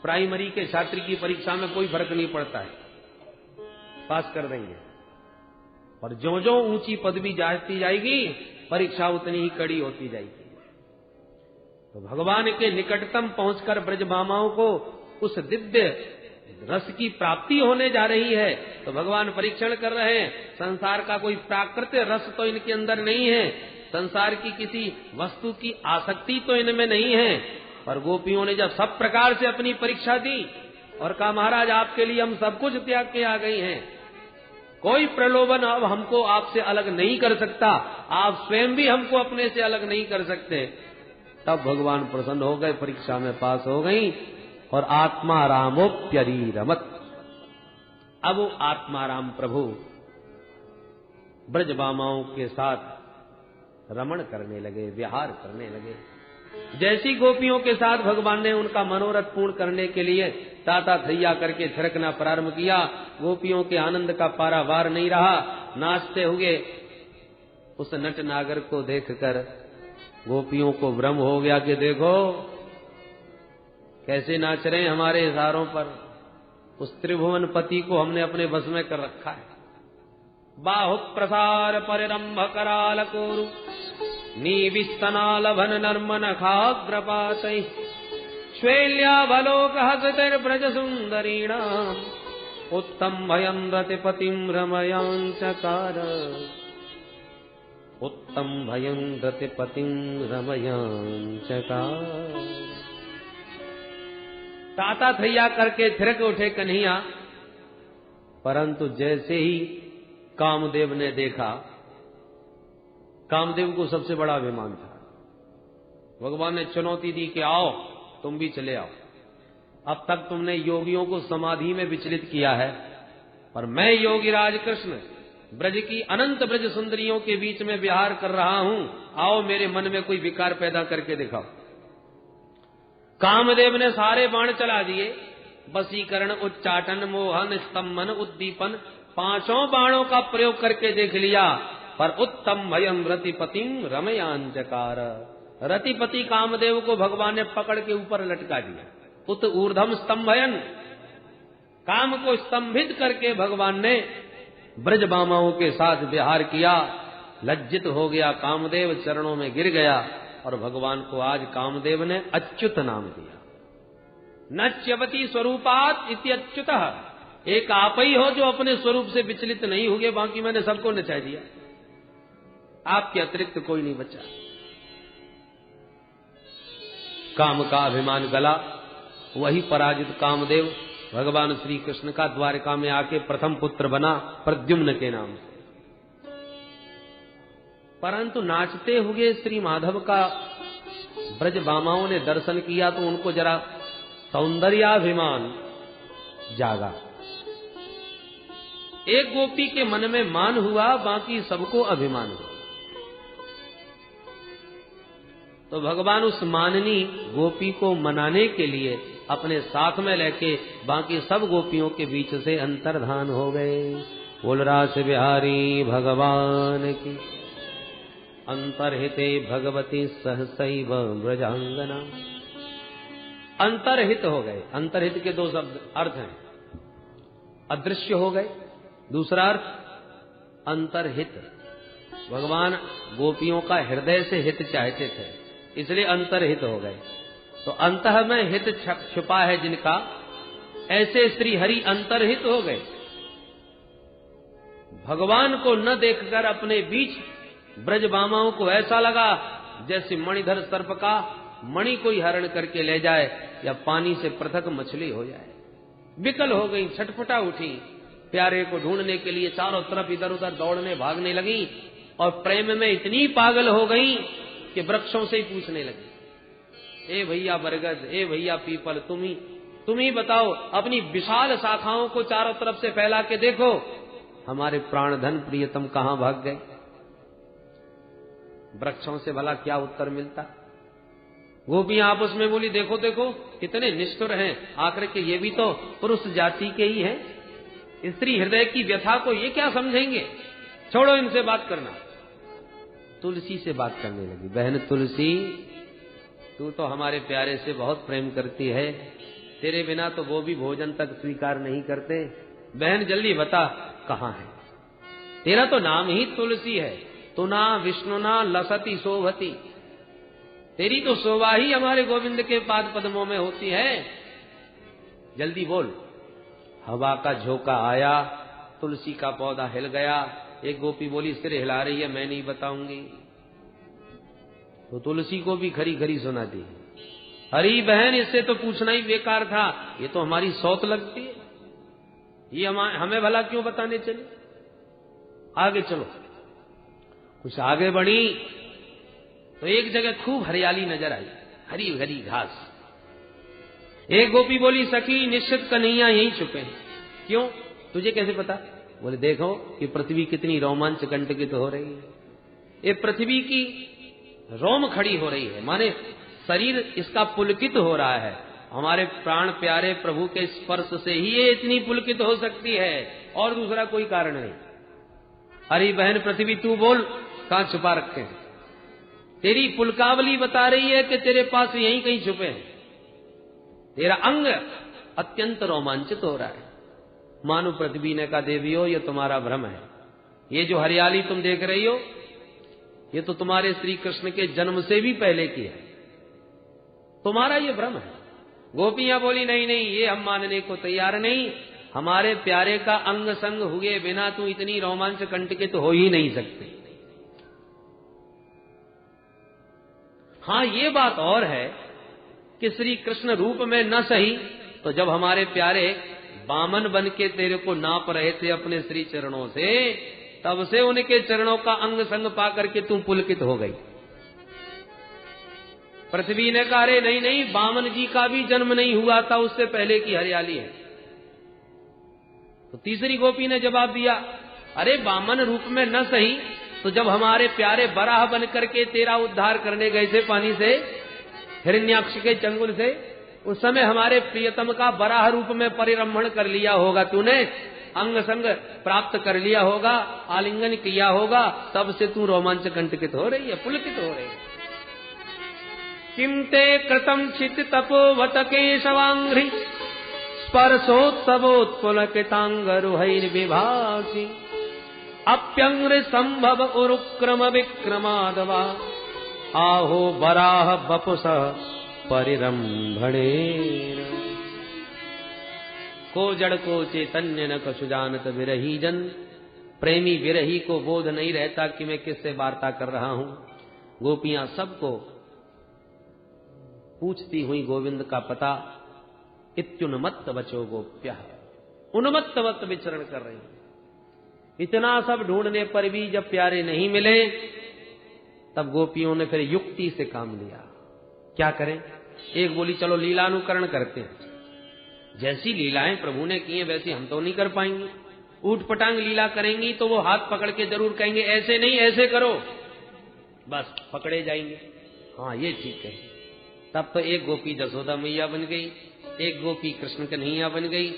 Primary के छात्र की परीक्षा में कोई फर्क नहीं पड़ता है, पास कर देंगे। और जो जो ऊंची पदवी जाती जाएगी परीक्षा उतनी ही कड़ी होती जाएगी। तो भगवान के निकटतम पहुंचकर ब्रजभामाओं को उस दिव्य रस की प्राप्ति होने जा रही है। तो भगवान परीक्षण कर रहे हैं, संसार का कोई प्राकृतिक रस तो इनके अंदर नहीं है, संसार की किसी वस्तु की आसक्ति तो इनमें नहीं है। पर गोपियों ने जब सब प्रकार से अपनी परीक्षा दी और कहा महाराज आपके लिए हम सब कुछ त्याग के आ गई हैं, कोई प्रलोभन अब हमको आपसे अलग नहीं कर सकता, आप स्वयं भी हमको अपने से अलग नहीं कर सकते। तब भगवान प्रसन्न हो गए, परीक्षा में पास हो गई और आत्मा रामोप्यरीरमत। अब वो आत्माराम प्रभु ब्रजबामाओं के साथ रमण करने लगे, विहार करने लगे। जैसी गोपियों के साथ भगवान ने उनका मनोरथ पूर्ण करने के लिए ताता थैया करके थिरकना प्रारंभ किया, गोपियों के आनंद का पारावार नहीं रहा। नाचते हुए उस नट नागर को देखकर गोपियों को भ्रम हो गया कि देखो कैसे नाच रहे हैं हमारे इशारों पर। उस त्रिभुवन पति को हमने अपने बस में कर रखा है। बाहु प्रसार परिरंभ कराल कोरु नीविस्तनालभन नर्मन खाग्रपातै श्वेल्यावलोक हसतिर्ब्रज सुंदरीणाम् उत्तम भयं रतिपतिं रमयांचकार उत्तम भयं रतिपतिं रमयांचकार। ताता थैया करके थिरक उठे कन्हैया, परंतु जैसे ही कामदेव ने देखा, कामदेव को सबसे बड़ा अभिमान था। भगवान ने चुनौती दी कि आओ तुम भी चले आओ, अब तक तुमने योगियों को समाधि में विचलित किया है, पर मैं योगीराज कृष्ण ब्रज की अनंत ब्रज सुंदरियों के बीच में विहार कर रहा हूं, आओ मेरे मन में कोई विकार पैदा करके दिखाओ। कामदेव ने सारे बाण चला दिए, वशीकरण, उच्चाटन, मोहन, स्तंभन, उद्दीपन, पांचों बाणों का प्रयोग करके देख लिया, पर उत्तम भयम रतिपतिं रमयांचकार। रतिपति कामदेव को भगवान ने पकड़ के ऊपर लटका दिया। उत ऊर्ध्वम स्तंभयन, काम को स्तंभित करके भगवान ने ब्रजबामाओं के साथ विहार किया। लज्जित हो गया कामदेव, चरणों में गिर गया और भगवान को आज कामदेव ने अच्युत नाम दिया। नच्यवती स्वरूपात इति अच्युतः, एक आप ही हो जो अपने स्वरूप से विचलित नहीं हुए, बाकी मैंने सबको नचा दिया, आपके अतिरिक्त कोई नहीं बचा। काम का अभिमान गला, वही पराजित कामदेव भगवान श्री कृष्ण का द्वारका में आके प्रथम पुत्र बना प्रद्युम्न के नाम से। परंतु नाचते हुए श्री माधव का ब्रजबामाओं ने दर्शन किया तो उनको जरा सौंदर्याभिमान जागा। एक गोपी के मन में मान हुआ, बाकी सबको अभिमान हुआ। तो भगवान उस माननी गोपी को मनाने के लिए अपने साथ में लेके बाकी सब गोपियों के बीच से अंतर्धान हो गए। बोल रास बिहारी भगवान की। अंतर्हिते भगवती सहसैव ब्रजांगना। अंतर्हित हो गए। अंतर्हित के दो शब्द अर्थ हैं, अदृश्य हो गए, दूसरा अर्थ अंतर्हित। भगवान गोपियों का हृदय से हित चाहते थे, इसलिए अंतर्हित हो गए। तो अंतः में हित छुपा है जिनका, ऐसे श्री हरि अंतर्हित हो गए। भगवान को न देखकर अपने बीच ब्रजबामाओं को ऐसा लगा जैसे मणिधर सर्प का मणि कोई हरण करके ले जाए या पानी से पृथक मछली हो जाए। विकल हो गई, छटपटा उठी, प्यारे को ढूंढने के लिए चारों तरफ इधर उधर दौड़ने भागने लगी और प्रेम में इतनी पागल हो गई कि वृक्षों से ही पूछने लगी, ए भैया बरगद, ए भैया पीपल, तुम ही बताओ, अपनी विशाल शाखाओं को चारों तरफ से फैला के देखो, हमारे प्राणधन प्रियतम कहां भाग गए। वृक्षों से भला क्या उत्तर मिलता। गोपियां आपस में बोली, देखो देखो कितने निष्ठुर हैं, आकर के ये भी तो पुरुष जाति के ही हैं, स्त्री हृदय की व्यथा को ये क्या समझेंगे, छोड़ो इनसे बात करना। तुलसी से बात करने लगी, बहन तुलसी, तू तो हमारे प्यारे से बहुत प्रेम करती है, तेरे बिना तो वो भी भोजन तक स्वीकार नहीं करते। बहन जल्दी बता कहाँ है? तेरा तो नाम ही तुलसी है। तुना विष्णुना लसती शोभती। तेरी तो शोभा ही हमारे गोविंद के पाद पद्मों में होती है। जल्दी बोल। हवा का झोंका आया, तुलसी का पौधा हिल गया। एक गोपी बोली सिर हिला रही है, मैं नहीं बताऊंगी। तो तुलसी को भी खरी खरी सुना दी। अरे बहन इससे तो पूछना ही बेकार था, ये तो हमारी सौत लगती है, ये हमें भला क्यों बताने चले। आगे चलो। कुछ आगे बढ़ी तो एक जगह खूब हरियाली नजर आई, हरी भरी घास। एक गोपी बोली सखी निश्चित कन्हैया यहीं छुपे हैं। क्यों? तुझे कैसे पता? बोले देखो कि पृथ्वी कितनी रोमांच कंटकित हो रही है। ये पृथ्वी की रोम खड़ी हो रही है, माने शरीर इसका पुलकित हो रहा है। हमारे प्राण प्यारे प्रभु के स्पर्श से ही ये इतनी पुलकित हो सकती है, और दूसरा कोई कारण नहीं। अरे बहन पृथ्वी तू बोल, कहां छुपा रखे हैं? तेरी पुलकावली बता रही है कि तेरे पास यहीं कहीं छुपे हैं। तेरा अंग अत्यंत रोमांचित हो रहा है। मानो पृथ्वी ने कहा देवियों ये तुम्हारा भ्रम है। ये जो हरियाली तुम देख रही हो ये तो तुम्हारे श्री कृष्ण के जन्म से भी पहले की है, तुम्हारा ये भ्रम है। गोपियां बोली नहीं नहीं ये हम मानने को तैयार नहीं, हमारे प्यारे का अंग संग हुए बिना तू इतनी रोमांच कंटकित हो ही नहीं सकती। हां ये बात और है कि श्री कृष्ण रूप में न सही तो जब हमारे प्यारे बामन बन के तेरे को नाप रहे थे अपने श्री चरणों से, तब से उनके चरणों का अंग संग पा करके तू पुलकित हो गई। पृथ्वी ने कहा अरे नहीं नहीं बामन जी का भी जन्म नहीं हुआ था, उससे पहले की हरियाली है। तो तीसरी गोपी ने जवाब दिया अरे बामन रूप में न सही तो जब हमारे प्यारे बराह बन करके तेरा उद्धार करने गए थे पानी से, हिरण्याक्ष के चंगुल से, उस समय हमारे प्रियतम का बराह रूप में परिरम्भण कर लिया होगा तूने, अंग संग प्राप्त कर लिया होगा, आलिंगन किया होगा, तब से तू रोमांच कंटकित हो रही है, पुलकित हो रही है। किमते कृतम क्षित तपोवत केशवांघ्रि स्पर्शोत्सवोत्पुलकितांगरुहैर्विभासि अप्यंग्र संभव उरुक्रम विक्रमादवा आहो बराह बपुस परिरंभणेन। को जड़ को चैतन्य न कछु जानत विरही जन। प्रेमी विरही को बोध नहीं रहता कि मैं किससे वार्ता कर रहा हूं। गोपियां सबको पूछती हुई गोविंद का पता। इत्युन्मत्त वचो गोप्यः, उन्मत्तवत विचरण कर रही। इतना सब ढूंढने पर भी जब प्यारे नहीं मिले तब गोपियों ने फिर युक्ति से काम लिया। क्या करें? एक बोली चलो लीलानुकरण करते हैं, जैसी लीलाएं प्रभु ने की हैं वैसी हम तो नहीं कर पाएंगे। ऊट पटांग लीला करेंगी तो वो हाथ पकड़ के जरूर कहेंगे ऐसे नहीं ऐसे करो, बस पकड़े जाएंगे। हाँ ये ठीक है। तब तो एक गोपी जसोदा मैया बन गई, एक गोपी कृष्ण कन्हैया बन गई,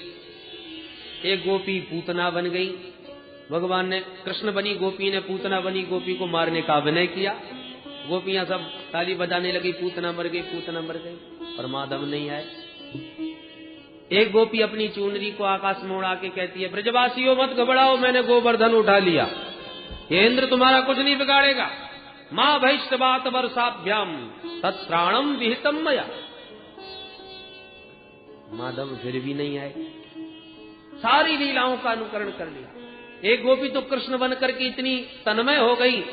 एक गोपी पूतना बन गई। भगवान ने कृष्ण बनी, गोपी ने पूतना बनी, गोपी को मारने का अभिनय किया। गोपियां सब ताली बजाने लगी, पूतना मर गई, पूतना मर गई, पर माधव नहीं आए। एक गोपी अपनी चुनरी को आकाश में उड़ा के कहती है ब्रजवासियों मत घबराओ, मैंने गोवर्धन उठा लिया, ये इंद्र तुम्हारा कुछ नहीं बिगाड़ेगा। मां भैष्टवात वर्षाभ्याम तत्प्राणम विहितम मया। माधव फिर भी नहीं आए, सारी लीलाओं का अनुकरण कर लिया। एक गोपी तो कृष्ण बन करके इतनी तन्मय हो गई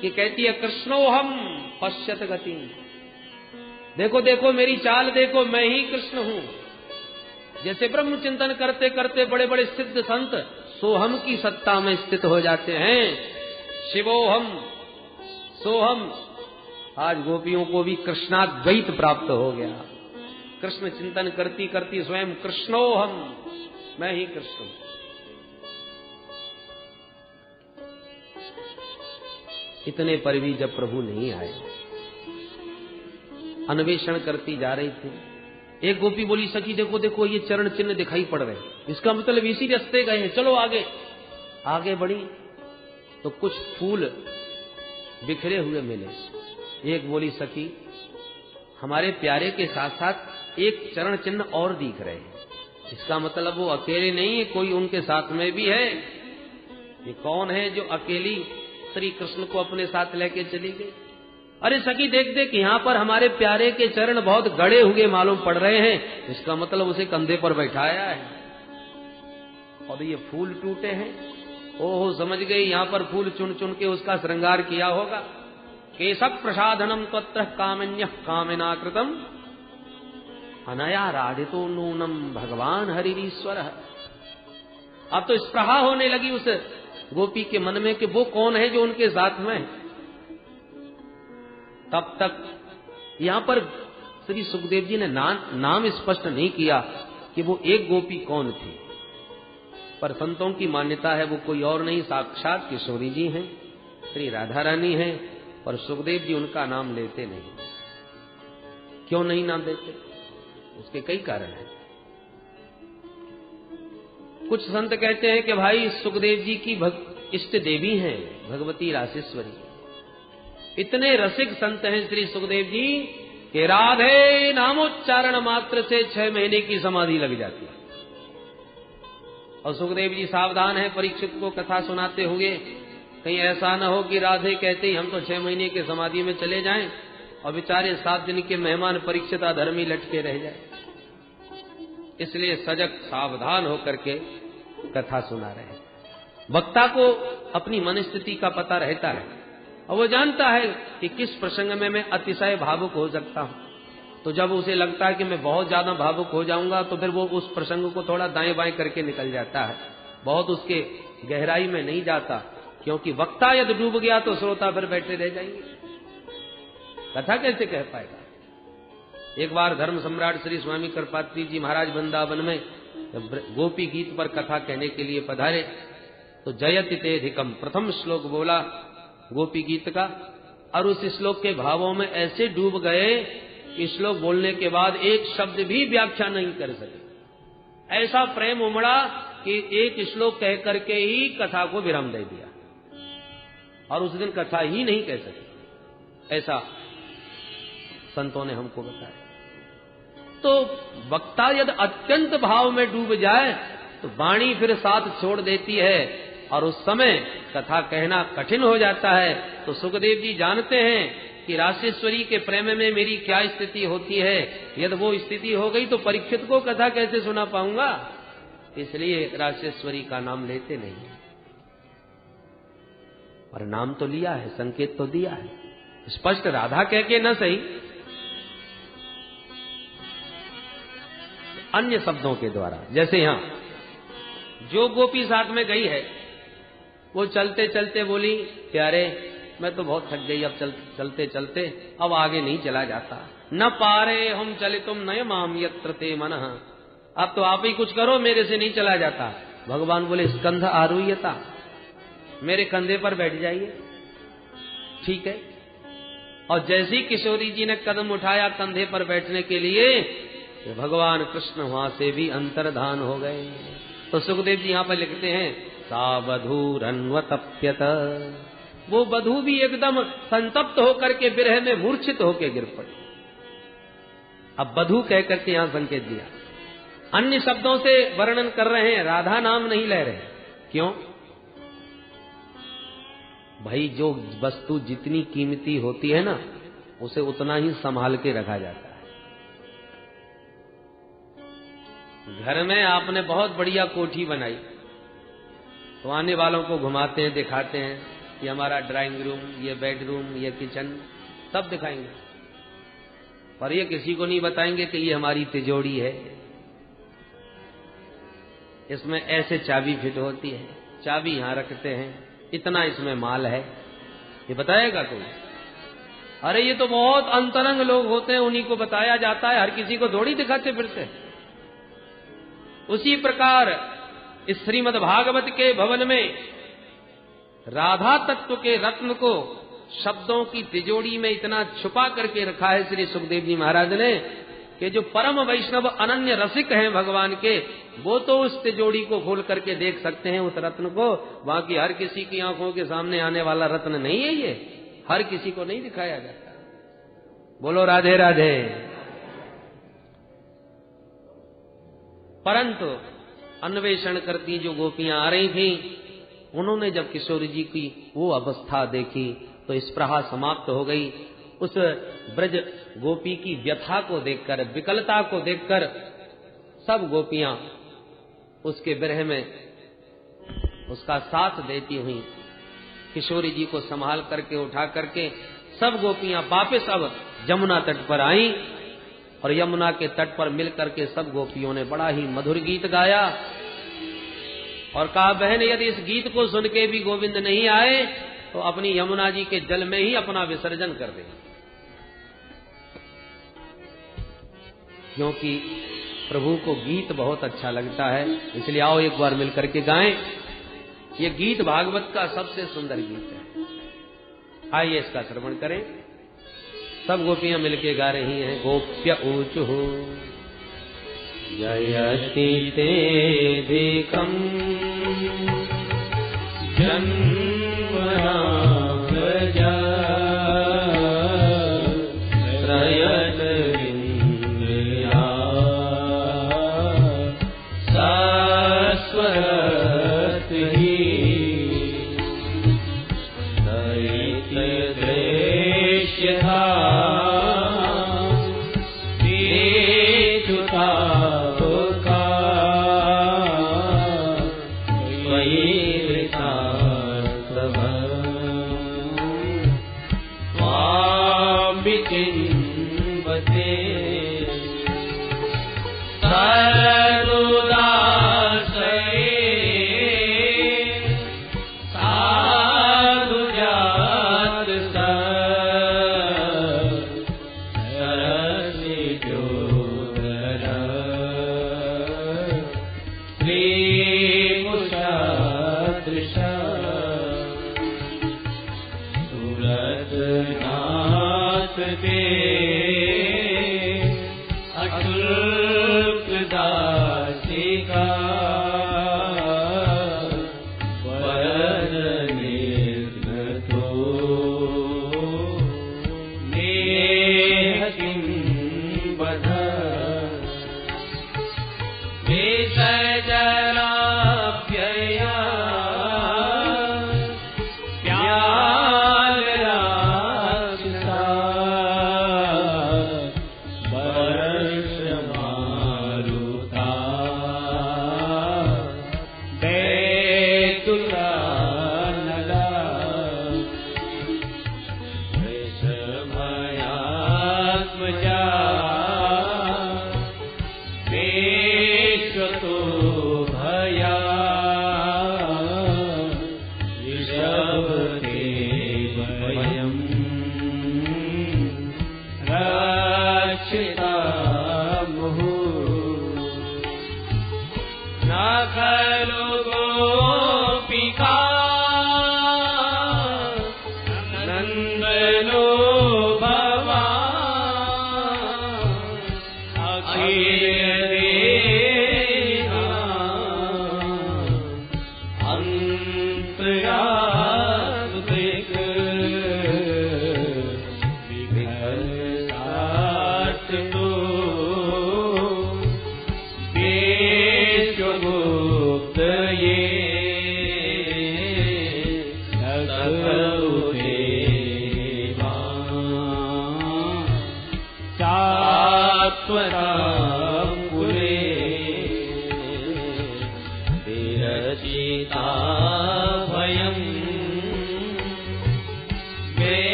कि कहती है कृष्णोहम पश्यत गति। देखो देखो मेरी चाल देखो, मैं ही कृष्ण हूं। जैसे ब्रह्म चिंतन करते करते बड़े बड़े सिद्ध संत सोहम की सत्ता में स्थित हो जाते हैं। शिवोहम सोहम। आज गोपियों को भी कृष्णाद्वैत प्राप्त हो गया। कृष्ण चिंतन करती करती स्वयं कृष्णोहम, मैं ही कृष्ण। इतने पर भी जब प्रभु नहीं आए, अन्वेषण करती जा रही थी। एक गोपी बोली सखी देखो देखो ये चरण चिन्ह दिखाई पड़ रहे, इसका मतलब इसी रास्ते गए हैं, चलो आगे। आगे बढ़ी तो कुछ फूल बिखरे हुए मिले। एक बोली सखी हमारे प्यारे के साथ साथ एक चरण चिन्ह और दिख रहे हैं। इसका मतलब वो अकेले नहीं है, कोई उनके साथ में भी है। ये कौन है जो अकेली श्री कृष्ण को अपने साथ लेके चली गई? अरे सखी देख देख, यहाँ पर हमारे प्यारे के चरण बहुत गड़े हुए मालूम पड़ रहे हैं। इसका मतलब उसे कंधे पर बैठाया है। और ये फूल टूटे हैं, ओहो समझ गई, यहाँ पर फूल चुन चुन के उसका श्रृंगार किया होगा। केशव प्रसाधनम तत्र कामन्य कामिना कृतम अनया राधितो नूनम भगवान हरिश्वर। अब तो स्पृहा होने लगी उस गोपी के मन में कि वो कौन है जो उनके साथ में। तब तक यहां पर श्री सुखदेव जी ने नाम स्पष्ट नहीं किया कि वो एक गोपी कौन थी, पर संतों की मान्यता है वो कोई और नहीं, साक्षात किशोरी जी हैं, श्री राधा रानी हैं। और सुखदेव जी उनका नाम लेते नहीं। क्यों नहीं नाम देते? उसके कई कारण हैं। कुछ संत कहते हैं कि भाई सुखदेव जी की इष्ट देवी हैं भगवती रासेश्वरी। इतने रसिक संत हैं श्री सुखदेव जी कि राधे नामोच्चारण मात्र से 6 महीने की समाधि लग जाती है। और सुखदेव जी सावधान है परीक्षित को कथा सुनाते हुए, कहीं ऐसा न हो कि राधे कहते ही हम तो 6 महीने की समाधि में चले जाएं और बेचारे 7 दिन के मेहमान परीक्षित अधर्मी लटके रह जाए। इसलिए सजग सावधान होकर के कथा सुना रहे हैं। वक्ता को अपनी मनस्थिति का पता रहता है और वो जानता है कि किस प्रसंग में मैं अतिशय भावुक हो सकता हूं। तो जब उसे लगता है कि मैं बहुत ज्यादा भावुक हो जाऊंगा तो फिर वो उस प्रसंग को थोड़ा दाएं बाएं करके निकल जाता है, बहुत उसके गहराई में नहीं जाता। क्योंकि वक्ता यदि डूब गया तो श्रोता फिर बैठे रह जाएंगे, कथा कैसे कह पाएगा। एक बार धर्म सम्राट श्री स्वामी कृपात्री जी महाराज वृंदावन में गोपी गीत पर कथा कहने के लिए पधारे तो जयति तेधिकम प्रथम श्लोक बोला गोपी गीत का, और उस श्लोक के भावों में ऐसे डूब गए कि श्लोक बोलने के बाद एक शब्द भी व्याख्या नहीं कर सके। ऐसा प्रेम उमड़ा कि एक श्लोक कह करके ही कथा को विराम दे दिया और उस दिन कथा ही नहीं कह सके। ऐसा संतों ने हमको बताया। तो वक्ता यदि अत्यंत भाव में डूब जाए तो वाणी फिर साथ छोड़ देती है और उस समय कथा कहना कठिन हो जाता है। तो सुखदेव जी जानते हैं कि रासेश्वरी के प्रेम में मेरी क्या स्थिति होती है। यदि वो स्थिति हो गई तो परीक्षित को कथा कैसे सुना पाऊंगा, इसलिए रासेश्वरी का नाम लेते नहीं। और नाम तो लिया है, संकेत तो दिया है, स्पष्ट राधा कह के न सही, अन्य शब्दों के द्वारा। जैसे यहां जो गोपी साथ में गई है वो चलते चलते बोली प्यारे मैं तो बहुत थक गई, अब चलते चलते अब आगे नहीं चला जाता। न पारे हम चले तुम नय माम यत्र ते मनः, अब तो आप ही कुछ करो, मेरे से नहीं चला जाता। भगवान बोले स्कंध आरूह्यता, मेरे कंधे पर बैठ जाइए। ठीक है। और जैसी किशोरी जी ने कदम उठाया कंधे पर बैठने के लिए तो भगवान कृष्ण वहां से भी अंतर्धान हो गए। तो सुखदेव जी यहां पर लिखते हैं सा बधूरन्वतप्यत, वो बधू भी एकदम संतप्त होकर के विरह में मूर्छित होकर गिर पड़ी। अब बधू कह करके यहां संकेत दिया, अन्य शब्दों से वर्णन कर रहे हैं, राधा नाम नहीं ले रहे। क्यों भाई? जो वस्तु जितनी कीमती होती है ना उसे उतना ही संभाल के रखा जाता है। घर में आपने बहुत बढ़िया कोठी बनाई तो आने वालों को घुमाते हैं, दिखाते हैं कि हमारा ड्राइंग रूम, ये बेडरूम, ये किचन, सब दिखाएंगे, पर ये किसी को नहीं बताएंगे कि ये हमारी तिजोरी है, इसमें ऐसे चाबी फिट होती है, चाबी यहां रखते हैं, इतना इसमें माल है, ये बताएगा कोई? अरे ये तो बहुत अंतरंग लोग होते हैं, उन्हीं को बताया जाता है, हर किसी को थोड़ी दिखाते फिरते। उसी प्रकार इस श्रीमद् भागवत के भवन में राधा तत्व के रत्न को शब्दों की तिजोरी में इतना छुपा करके रखा है श्री सुखदेव जी महाराज ने कि जो परम वैष्णव अनन्य रसिक हैं भगवान के, वो तो उस तिजोरी को खोल करके देख सकते हैं उस रत्न को। बाकी हर किसी की आंखों के सामने आने वाला रत्न नहीं है, ये हर किसी को नहीं दिखाया जाता। बोलो राधे राधे। परंतु अन्वेषण करती जो गोपियां आ रही थीं, उन्होंने जब किशोरी जी की वो अवस्था देखी तो स्पृहा समाप्त हो गई। उस ब्रज गोपी की व्यथा को देखकर, विकलता को देखकर सब गोपियां उसके विरह में उसका साथ देती हुई किशोरी जी को संभाल करके उठा करके सब गोपियां वापस अब यमुना तट पर आईं और यमुना के तट पर मिल करके सब गोपियों ने बड़ा ही मधुर गीत गाया और कहा, बहन यदि इस गीत को सुन के भी गोविंद नहीं आए तो अपनी यमुना जी के जल में ही अपना विसर्जन कर दे, क्योंकि प्रभु को गीत बहुत अच्छा लगता है। इसलिए आओ एक बार मिलकर के गाएं। ये गीत भागवत का सबसे सुंदर गीत है। आइए इसका श्रवण करें। सब गोपियां मिलके गा रही हैं। गोप्य ऊचु जयति तेधिकं जन्मना प्रजा त्रयत इंद्रिया शाश्वत ही दैत्य दृश्यता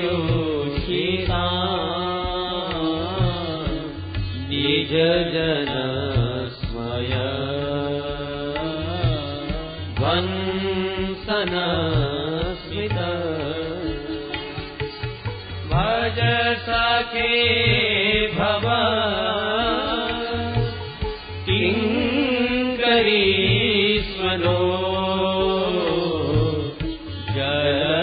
वीरयोषिता द्विज जन स्मय वंसन स्मित भज सखे भव किंकरी स्वनो जरुहाननम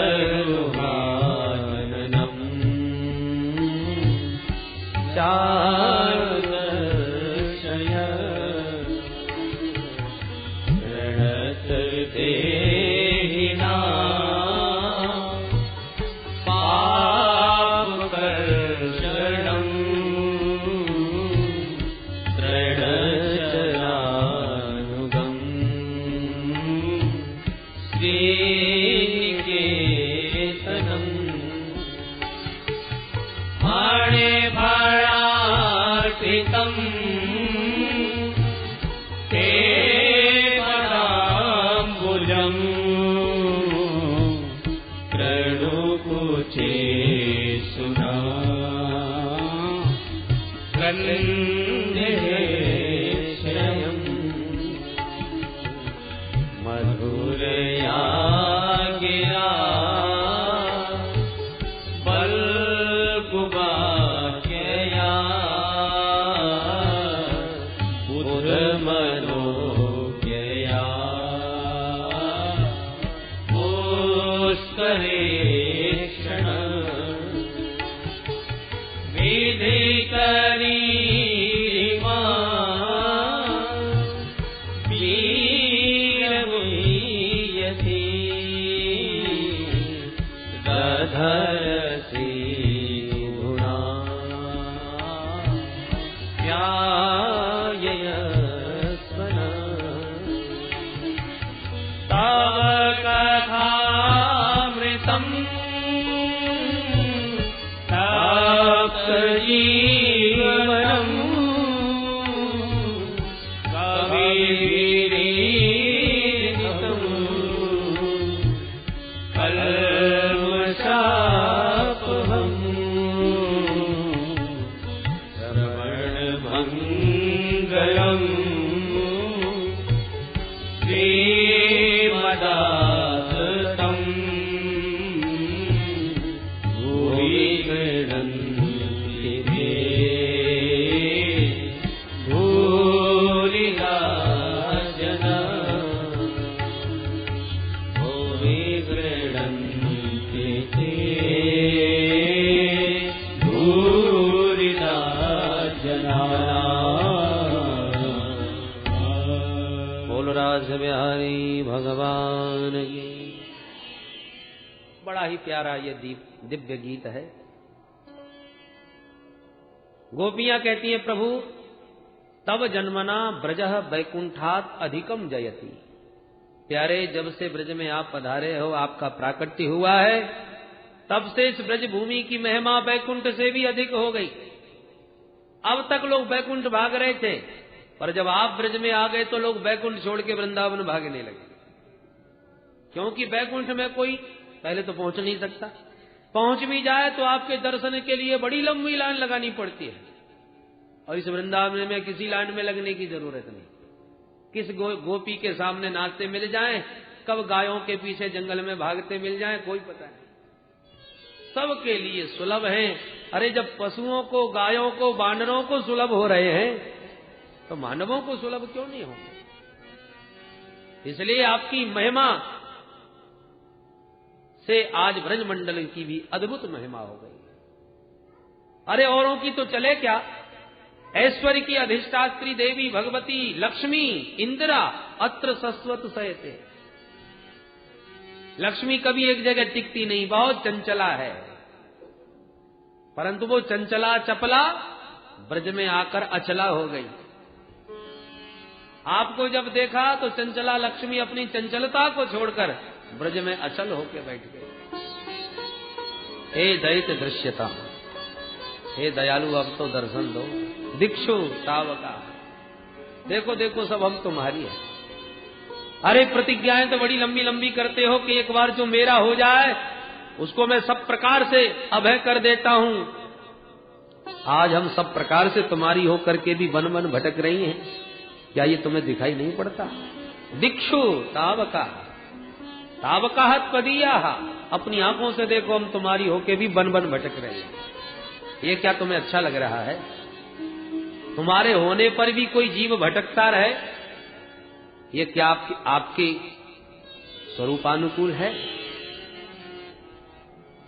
चारुदर्शय प्रणत देहिना पापकर्षणं तृणचरानुगं श्रीनिकेतनं मणिभरार्पितं ते पदाम्बुजं प्रणुकुचे सुना कन्देश्रयम् मधुरया गिरा बल्कुबाक्यया पुरमनोज्ञया पुष्करेक्षण विधिकरीमा वीरवीयसी दधरसी गुणा ध्यायस्वना तव कथामृतम् तप्तजीवनम् कविभिरीडितम् कल्मषापहम् श्रवणमङ्गलम् श्रीमदासतम् भूरि गृह्णन्ति ते भूरिदा जना भूरि गृह्णन्ति ते भूरिदा जना। बोल राज बिहारी भगवान की। बड़ा ही प्यारा ये दिव्य गीत है। गोपियां कहती हैं, प्रभु तब जन्मना ब्रजः वैकुंठात् अधिकम जयति। प्यारे, जब से ब्रज में आप पधारे हो, आपका प्राकट्य हुआ है, तब से इस ब्रज भूमि की महिमा वैकुंठ से भी अधिक हो गई। अब तक लोग वैकुंठ भाग रहे थे, पर जब आप ब्रज में आ गए तो लोग वैकुंठ छोड़ के वृंदावन भागने लगे, क्योंकि वैकुंठ में कोई पहले तो पहुंच नहीं सकता, पहुंच भी जाए तो आपके दर्शन के लिए बड़ी लंबी लाइन लगानी पड़ती है। और इस वृंदावन में किसी लाइन में लगने की जरूरत नहीं। किस गोपी के सामने नाचते मिल जाएं, कब गायों के पीछे जंगल में भागते मिल जाएं, कोई पता नहीं। सबके लिए सुलभ है। अरे जब पशुओं को, गायों को, बानरों को सुलभ हो रहे हैं तो मानवों को सुलभ क्यों नहीं होंगे। इसलिए आपकी महिमा से आज ब्रजमंडल की भी अद्भुत महिमा हो गई। अरे औरों की तो चले क्या, ऐश्वर्य की अधिष्ठात्री देवी भगवती लक्ष्मी इंदिरा अत्र सस्वत सहते। लक्ष्मी कभी एक जगह टिकती नहीं, बहुत चंचला है, परंतु वो चंचला चपला ब्रज में आकर अचला हो गई। आपको जब देखा तो चंचला लक्ष्मी अपनी चंचलता को छोड़कर ब्रज में अचल होकर बैठ गए। हे दैत्य दृश्यता, हे दयालु अब तो दर्शन दो, दिक्षु तावका, देखो देखो सब हम तुम्हारी है। अरे प्रतिज्ञाएं तो बड़ी लंबी लंबी करते हो कि एक बार जो मेरा हो जाए उसको मैं सब प्रकार से अभय कर देता हूं, आज हम सब प्रकार से तुम्हारी होकर के भी वन वन भटक रही हैं, क्या ये तुम्हें दिखाई नहीं पड़ता? दिक्षु तावका तावका त्वदीया, अपनी आंखों से देखो हम तुम्हारी होके भी वन वन भटक रहे हैं। ये क्या तुम्हें अच्छा लग रहा है? तुम्हारे होने पर भी कोई जीव भटकता रहे, ये क्या आपके स्वरूपानुकूल है?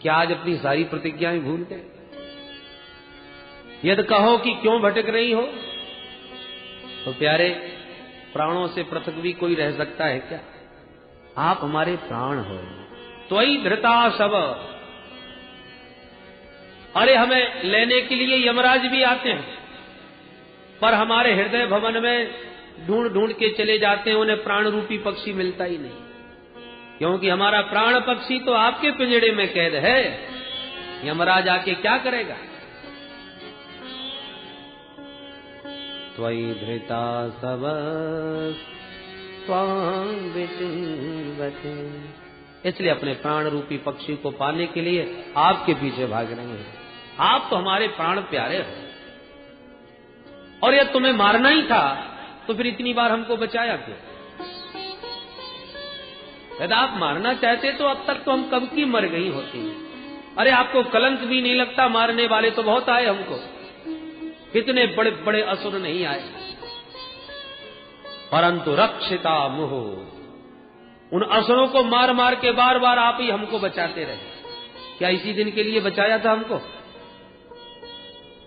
क्या आज अपनी सारी प्रतिज्ञाएं भूल गए? यदि कहो कि क्यों भटक रही हो, तो प्यारे प्राणों से पृथक भी कोई रह सकता है क्या? आप हमारे प्राण हो, त्वयि धृता सब। अरे हमें लेने के लिए यमराज भी आते हैं, पर हमारे हृदय भवन में ढूंढ ढूंढ के चले जाते हैं, उन्हें प्राण रूपी पक्षी मिलता ही नहीं, क्योंकि हमारा प्राण पक्षी तो आपके पिंजड़े में कैद है। यमराज आके क्या करेगा? त्वयि धृता सब त्वां विचिन्वते, इसलिए अपने प्राण रूपी पक्षी को पाने के लिए आपके पीछे भाग रहे हैं। आप तो हमारे प्राण प्यारे हो, और यदि तुम्हें मारना ही था तो फिर इतनी बार हमको बचाया क्यों? यदि आप मारना चाहते तो अब तक तो हम कब की मर गई होती। अरे आपको कलंक भी नहीं लगता? मारने वाले तो बहुत आए हमको, कितने बड़े बड़े असुर नहीं आए, परंतु रक्षिता मुह, उन असुरों को मार मार के बार बार आप ही हमको बचाते रहे। क्या इसी दिन के लिए बचाया था हमको?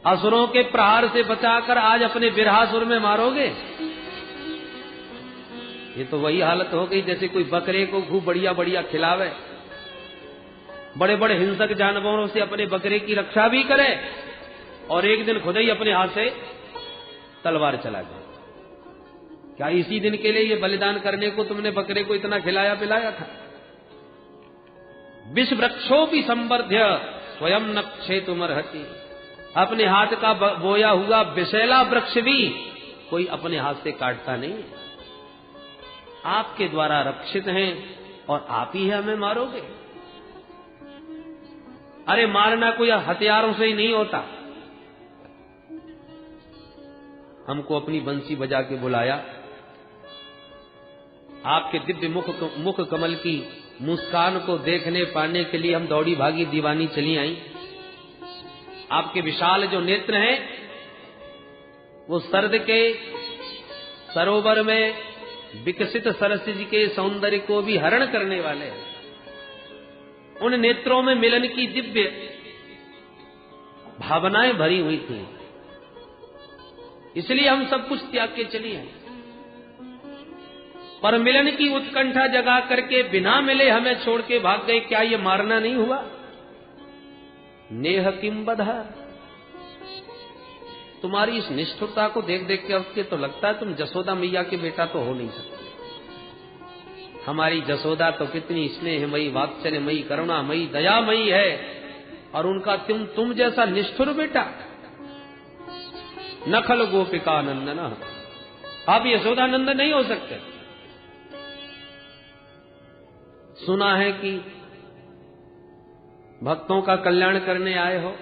असुरों के प्रहार से बचाकर आज अपने बिरहासुर में मारोगे? ये तो वही हालत हो गई जैसे कोई बकरे को खूब बढ़िया बढ़िया खिलावे, बड़े बड़े हिंसक जानवरों से अपने बकरे की रक्षा भी करे, और एक दिन खुद ही अपने हाथ से तलवार चला गया। क्या इसी दिन के लिए ये बलिदान करने को तुमने बकरे को इतना खिलाया पिलाया था? विष वृक्षों की संवर्ध्य स्वयं नक्षेतुमर्हति, अपने हाथ का बोया हुआ विषैला वृक्ष भी कोई अपने हाथ से काटता नहीं। आपके द्वारा रक्षित हैं और आप ही हमें मारोगे। अरे मारना कोई हथियारों से ही नहीं होता। हमको अपनी बंसी बजा के बुलाया, आपके दिव्य मुख कमल की मुस्कान को देखने पाने के लिए हम दौड़ी भागी दीवानी चली आई। आपके विशाल जो नेत्र हैं वो सर्द के सरोवर में विकसित सरसिज के सौंदर्य को भी हरण करने वाले हैं। उन नेत्रों में मिलन की दिव्य भावनाएं भरी हुई थी, इसलिए हम सब कुछ त्याग के चली आए। पर मिलन की उत्कंठा जगा करके बिना मिले हमें छोड़ के भाग गए। क्या ये मारना नहीं हुआ? नेह किम बधा, तुम्हारी इस निष्ठुरता को देख देख के तो लगता है तुम जसोदा मैया के बेटा तो हो नहीं सकते। हमारी जसोदा तो कितनी स्नेहमयी, वात्सल्यमयी, करुणामयी, दयामयी है, और उनका तुम जैसा निष्ठुर बेटा नखल गोपिका नंदन, आप यशोदा नंदन नहीं हो सकते। सुना है कि भक्तों का कल्याण करने आए हो।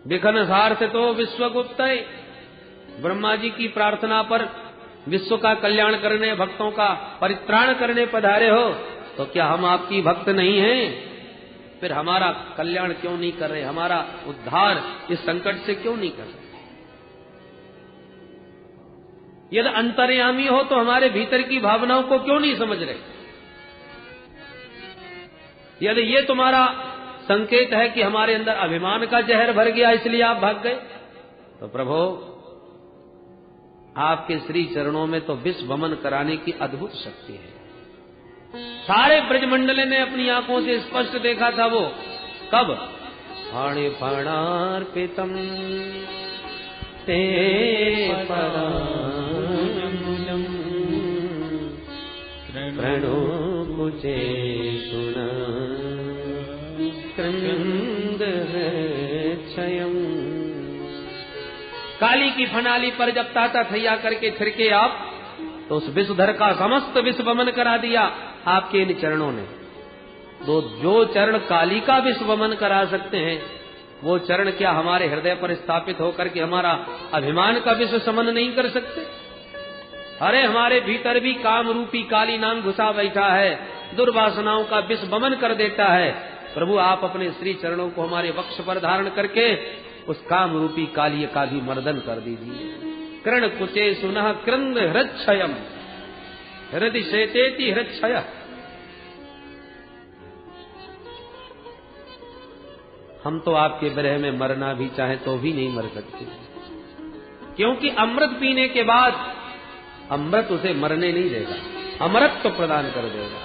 विघ्न सार से तो विश्वगुप्त, ब्रह्मा जी की प्रार्थना पर विश्व का कल्याण करने, भक्तों का परित्राण करने पधारे हो, तो क्या हम आपकी भक्त नहीं हैं? फिर हमारा कल्याण क्यों नहीं कर रहे? हमारा उद्धार इस संकट से क्यों नहीं कर रहे? यदि अंतर्यामी हो तो हमारे भीतर की भावनाओं को क्यों नहीं समझ रहे? यदि ये तुम्हारा संकेत है कि हमारे अंदर अभिमान का जहर भर गया इसलिए आप भाग गए, तो प्रभु आपके श्री चरणों में तो विश्व वमन कराने की अद्भुत शक्ति है। सारे ब्रजमंडल ने अपनी आंखों से स्पष्ट देखा था। वो कब? फाणे फाणार्पितम ते परामूलम प्रणो मुझे सुना क्रंद है क्षयम। काली की फनाली पर जब ताता थैया करके थिरके आप, तो उस विषधर का समस्त विष वमन करा दिया आपके इन चरणों ने। तो जो चरण काली का विष वमन करा सकते हैं, वो चरण क्या हमारे हृदय पर स्थापित होकर के हमारा अभिमान का विष समन नहीं कर सकते? अरे हमारे भीतर भी काम रूपी काली नाग घुसा बैठा है, दुर्वासनाओं का विष वमन कर देता है। प्रभु आप अपने श्री चरणों को हमारे वक्ष पर धारण करके उस काम रूपी कालिय का भी मर्दन कर दीजिए। कृण कुचे सुनः क्रंद हृच्छयम हृदय शेतेति हृच्छय। हम तो आपके विरह में मरना भी चाहे तो भी नहीं मर सकते, क्योंकि अमृत पीने के बाद अमृत उसे मरने नहीं देगा, अमरत्व तो प्रदान कर देगा।